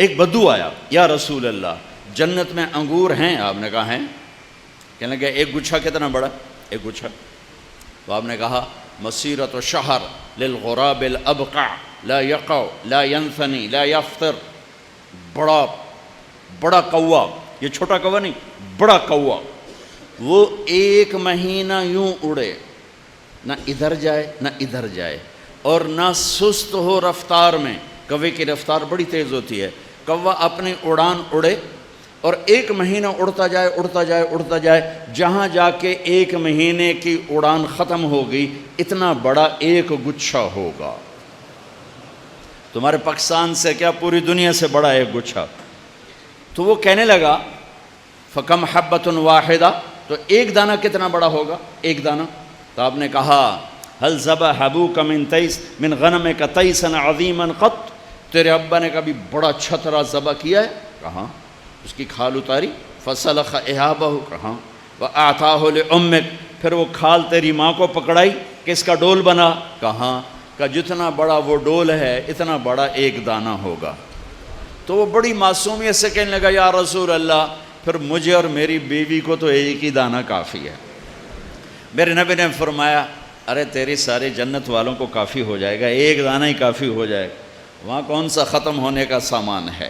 ایک بدو آیا، یا رسول اللہ جنت میں انگور ہیں؟ آپ نے کہا ہیں۔ کہنے لگا ایک گچھا کتنا بڑا؟ ایک گچھا۔ تو آپ نے کہا مسیرۃ شہر للغراب الابقع لا یقع لا ینثنی لا یفطر، بڑا کوا، یہ چھوٹا کوا نہیں، بڑا کوا، وہ 1 مہینہ یوں اڑے، نہ ادھر جائے نہ ادھر جائے، اور نہ سست ہو رفتار میں۔ کوے کی رفتار بڑی تیز ہوتی ہے، کوا اپنی اڑان اڑے اور 1 مہینہ اڑتا جائے اڑتا جائے اڑتا جائے، جہاں جا کے 1 مہینے کی اڑان ختم ہوگی اتنا بڑا ایک گچھا ہوگا۔ تمہارے پاکستان سے کیا پوری دنیا سے بڑا ایک گچھا۔ تو وہ کہنے لگا فکم حبۃ واحدہ، تو ایک دانہ کتنا بڑا ہوگا؟ ایک دانہ۔ تو آپ نے کہا هل ذبح ابوک من غنمک تیسا عظیما قط، تیرے ابا نے کبھی بڑا چھترا ذبح کیا ہے؟ کہاں۔ اس کی کھال اتاری، فسلخ اہابہ، کہاں، واعطاہ لامک، پھر وہ کھال تیری ماں کو پکڑائی کہ اس کا ڈول بنا، کہاں، کہ جتنا بڑا وہ ڈول ہے اتنا بڑا ایک دانہ ہوگا۔ تو وہ بڑی معصومیت سے کہنے لگا یا رسول اللہ پھر مجھے اور میری بیوی کو تو ایک ہی دانہ کافی ہے۔ میرے نبی نے فرمایا ارے تیری ساری جنت والوں کو کافی ہو جائے گا، ایک دانہ ہی کافی ہو جائے گا، وہاں کون سا ختم ہونے کا سامان ہے۔